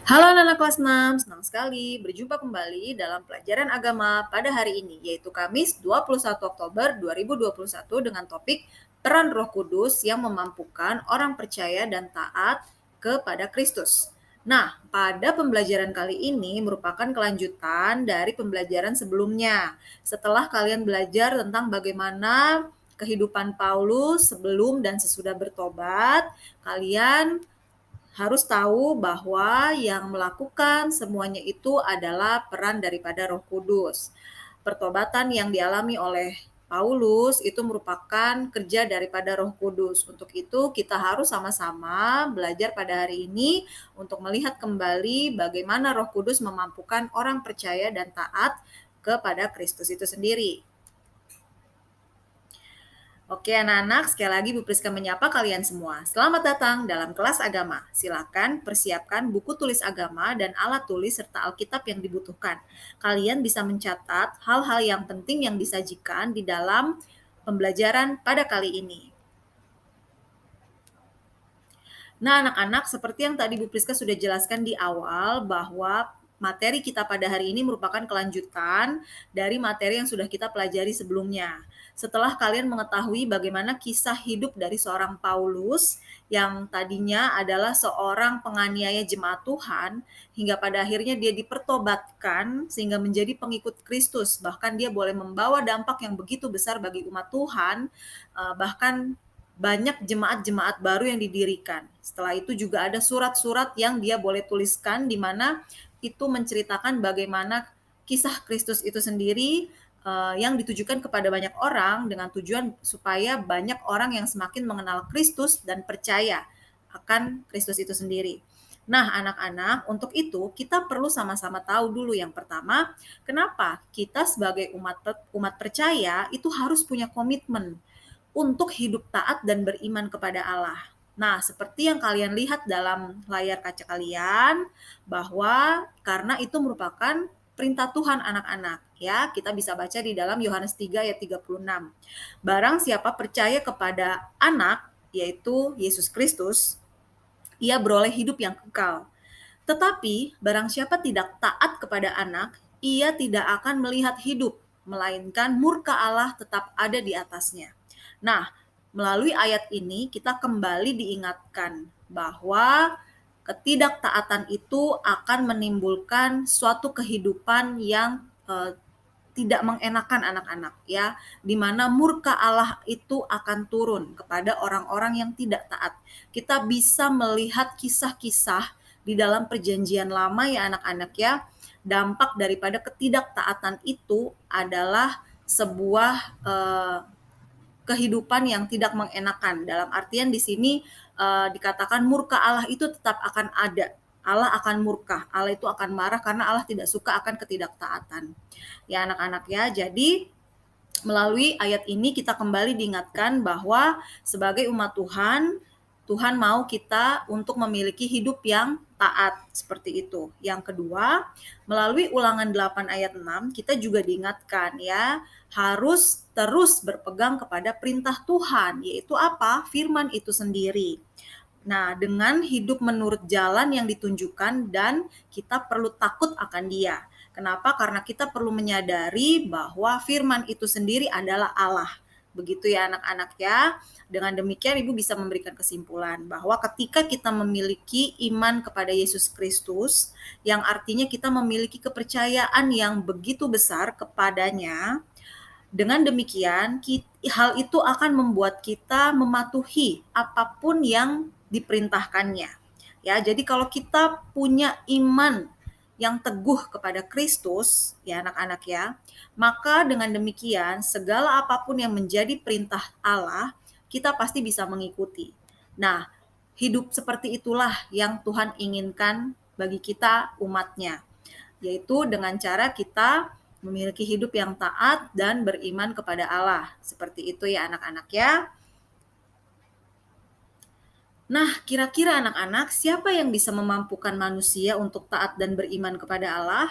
Halo anak-anak kelas 6, senang sekali berjumpa kembali dalam pelajaran agama pada hari ini, yaitu Kamis 21 Oktober 2021 dengan topik Peran Roh Kudus yang memampukan orang percaya dan taat kepada Kristus. Nah, pada pembelajaran kali ini merupakan kelanjutan dari pembelajaran sebelumnya. Setelah kalian belajar tentang bagaimana kehidupan Paulus sebelum dan sesudah bertobat, kalian harus tahu bahwa yang melakukan semuanya itu adalah peran daripada Roh Kudus. Pertobatan yang dialami oleh Paulus itu merupakan kerja daripada Roh Kudus. Untuk itu kita harus sama-sama belajar pada hari ini untuk melihat kembali bagaimana Roh Kudus memampukan orang percaya dan taat kepada Kristus itu sendiri. Oke anak-anak, sekali lagi Bu Priska menyapa kalian semua. Selamat datang dalam kelas agama. Silakan persiapkan buku tulis agama dan alat tulis serta Alkitab yang dibutuhkan. Kalian bisa mencatat hal-hal yang penting yang disajikan di dalam pembelajaran pada kali ini. Nah, anak-anak, seperti yang tadi Bu Priska sudah jelaskan di awal bahwa materi kita pada hari ini merupakan kelanjutan dari materi yang sudah kita pelajari sebelumnya. Setelah kalian mengetahui bagaimana kisah hidup dari seorang Paulus yang tadinya adalah seorang penganiaya jemaat Tuhan, hingga pada akhirnya dia dipertobatkan sehingga menjadi pengikut Kristus. Bahkan dia boleh membawa dampak yang begitu besar bagi umat Tuhan, bahkan banyak jemaat-jemaat baru yang didirikan. Setelah itu juga ada surat-surat yang dia boleh tuliskan di mana itu menceritakan bagaimana kisah Kristus itu sendiri yang ditujukan kepada banyak orang dengan tujuan supaya banyak orang yang semakin mengenal Kristus dan percaya akan Kristus itu sendiri. Nah, anak-anak, untuk itu kita perlu sama-sama tahu dulu yang pertama, kenapa kita sebagai umat percaya itu harus punya komitmen untuk hidup taat dan beriman kepada Allah. Nah, seperti yang kalian lihat dalam layar kaca kalian, bahwa karena itu merupakan perintah Tuhan anak-anak. Ya, kita bisa baca di dalam Yohanes 3 ayat 36. Barang siapa percaya kepada anak, yaitu Yesus Kristus, ia beroleh hidup yang kekal. Tetapi barang siapa tidak taat kepada anak, ia tidak akan melihat hidup, melainkan murka Allah tetap ada di atasnya. Nah, melalui ayat ini kita kembali diingatkan bahwa ketidaktaatan itu akan menimbulkan suatu kehidupan yang tidak mengenakan anak-anak ya, di mana murka Allah itu akan turun kepada orang-orang yang tidak taat. Kita bisa melihat kisah-kisah di dalam perjanjian lama ya anak-anak ya. Dampak daripada ketidaktaatan itu adalah sebuah kehidupan yang tidak mengenakan. Dalam artian di sini dikatakan murka Allah itu tetap akan ada. Allah akan murka, Allah itu akan marah karena Allah tidak suka akan ketidaktaatan. Ya anak-anak ya, jadi melalui ayat ini kita kembali diingatkan bahwa sebagai umat Tuhan, Tuhan mau kita untuk memiliki hidup yang taat seperti itu. Yang kedua, melalui Ulangan 8 ayat 6 kita juga diingatkan ya, harus terus berpegang kepada perintah Tuhan, yaitu apa? Firman itu sendiri. Nah, dengan hidup menurut jalan yang ditunjukkan dan kita perlu takut akan Dia. Kenapa? Karena kita perlu menyadari bahwa firman itu sendiri adalah Allah. Begitu ya anak-anak ya. Dengan demikian Ibu bisa memberikan kesimpulan bahwa ketika kita memiliki iman kepada Yesus Kristus, yang artinya kita memiliki kepercayaan yang begitu besar kepadanya, dengan demikian hal itu akan membuat kita mematuhi apapun yang diperintahkannya. Ya, jadi kalau kita punya iman yang teguh kepada Kristus, ya anak-anak ya, maka dengan demikian segala apapun yang menjadi perintah Allah, kita pasti bisa mengikuti. Nah, hidup seperti itulah yang Tuhan inginkan bagi kita umatnya, yaitu dengan cara kita memiliki hidup yang taat dan beriman kepada Allah. Seperti itu ya anak-anak ya. Nah, kira-kira anak-anak, siapa yang bisa memampukan manusia untuk taat dan beriman kepada Allah?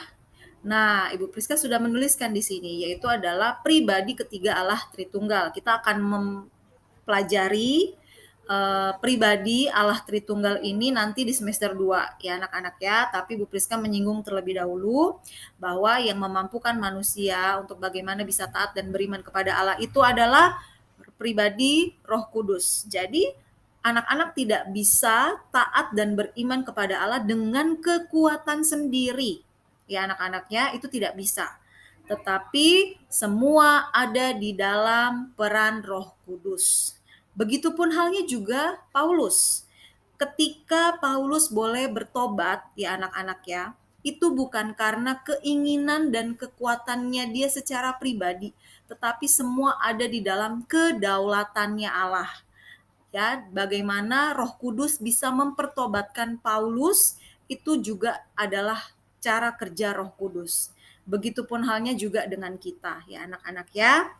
Nah, Ibu Priska sudah menuliskan di sini, yaitu adalah pribadi ketiga Allah Tritunggal. Kita akan mempelajari pribadi Allah Tritunggal ini nanti di semester 2 ya anak-anak ya, tapi Bu Priska menyinggung terlebih dahulu bahwa yang memampukan manusia untuk bagaimana bisa taat dan beriman kepada Allah itu adalah pribadi Roh Kudus. Jadi anak-anak tidak bisa taat dan beriman kepada Allah dengan kekuatan sendiri. Ya anak-anaknya itu tidak bisa. Tetapi semua ada di dalam peran Roh Kudus. Begitupun halnya juga Paulus. Ketika Paulus boleh bertobat, ya anak-anak ya, itu bukan karena keinginan dan kekuatannya dia secara pribadi, tetapi semua ada di dalam kedaulatannya Allah. Ya, bagaimana Roh Kudus bisa mempertobatkan Paulus itu juga adalah cara kerja Roh Kudus. Begitupun halnya juga dengan kita, ya anak-anak ya.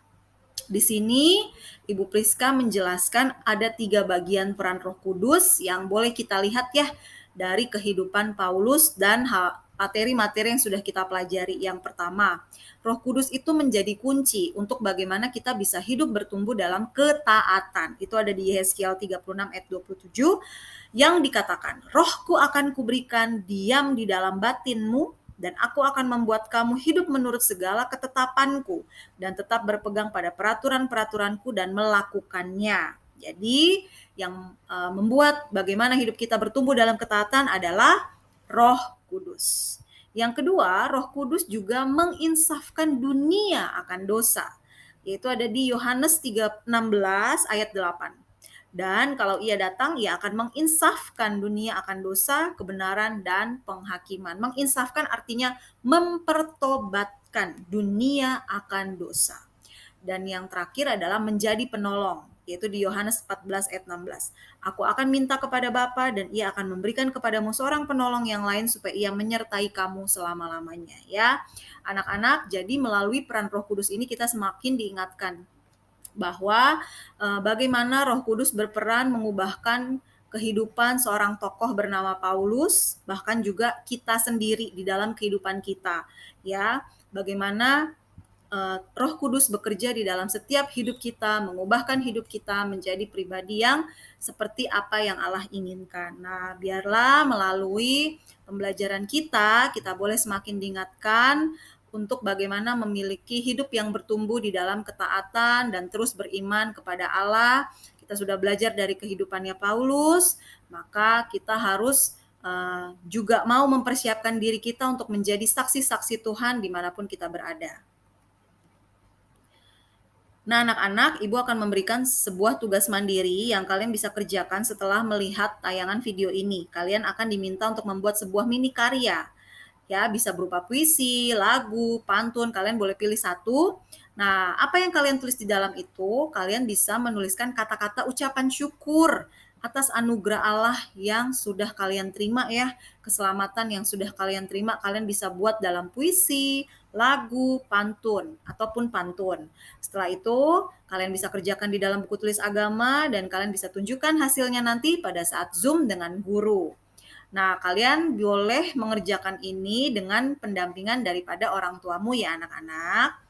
Di sini Ibu Priska menjelaskan ada 3 bagian peran Roh Kudus yang boleh kita lihat ya dari kehidupan Paulus dan materi-materi yang sudah kita pelajari. Yang pertama, Roh Kudus itu menjadi kunci untuk bagaimana kita bisa hidup bertumbuh dalam ketaatan. Itu ada di Yehezkiel 36 ayat 27 yang dikatakan, "Rohku akan kuberikan diam di dalam batinmu, dan aku akan membuat kamu hidup menurut segala ketetapanku dan tetap berpegang pada peraturan-peraturanku dan melakukannya." Jadi yang membuat bagaimana hidup kita bertumbuh dalam ketaatan adalah Roh Kudus. Yang kedua, Roh Kudus juga menginsafkan dunia akan dosa. Yaitu ada di Yohanes 3:16 ayat 8. Dan kalau ia datang, ia akan menginsafkan dunia akan dosa, kebenaran, dan penghakiman. Menginsafkan artinya mempertobatkan dunia akan dosa. Dan yang terakhir adalah menjadi penolong, yaitu di Yohanes 14 ayat 16. Aku akan minta kepada Bapa dan ia akan memberikan kepadamu seorang penolong yang lain supaya ia menyertai kamu selama-lamanya. Ya, anak-anak, jadi melalui peran Roh Kudus ini kita semakin diingatkan bahwa bagaimana Roh Kudus berperan mengubahkan kehidupan seorang tokoh bernama Paulus, bahkan juga kita sendiri di dalam kehidupan kita. Ya, bagaimana Roh Kudus bekerja di dalam setiap hidup kita, mengubahkan hidup kita menjadi pribadi yang seperti apa yang Allah inginkan. Nah, biarlah melalui pembelajaran kita boleh semakin diingatkan untuk bagaimana memiliki hidup yang bertumbuh di dalam ketaatan dan terus beriman kepada Allah. Kita sudah belajar dari kehidupannya Paulus, maka kita harus juga mau mempersiapkan diri kita untuk menjadi saksi-saksi Tuhan dimanapun kita berada. Nah, anak-anak, Ibu akan memberikan sebuah tugas mandiri yang kalian bisa kerjakan setelah melihat tayangan video ini. Kalian akan diminta untuk membuat sebuah mini karya. Ya, bisa berupa puisi, lagu, pantun, kalian boleh pilih satu. Nah, apa yang kalian tulis di dalam itu, kalian bisa menuliskan kata-kata ucapan syukur atas anugerah Allah yang sudah kalian terima ya, keselamatan yang sudah kalian terima, kalian bisa buat dalam puisi, lagu, pantun, ataupun pantun. Setelah itu, kalian bisa kerjakan di dalam buku tulis agama dan kalian bisa tunjukkan hasilnya nanti pada saat Zoom dengan guru. Nah, kalian boleh mengerjakan ini dengan pendampingan daripada orang tuamu ya anak-anak.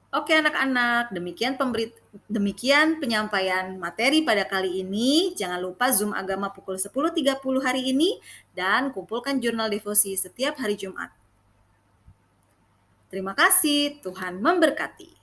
Oke anak-anak, demikian penyampaian materi pada kali ini. Jangan lupa Zoom Agama pukul 10.30 hari ini dan kumpulkan jurnal devosi setiap hari Jumat. Terima kasih, Tuhan memberkati.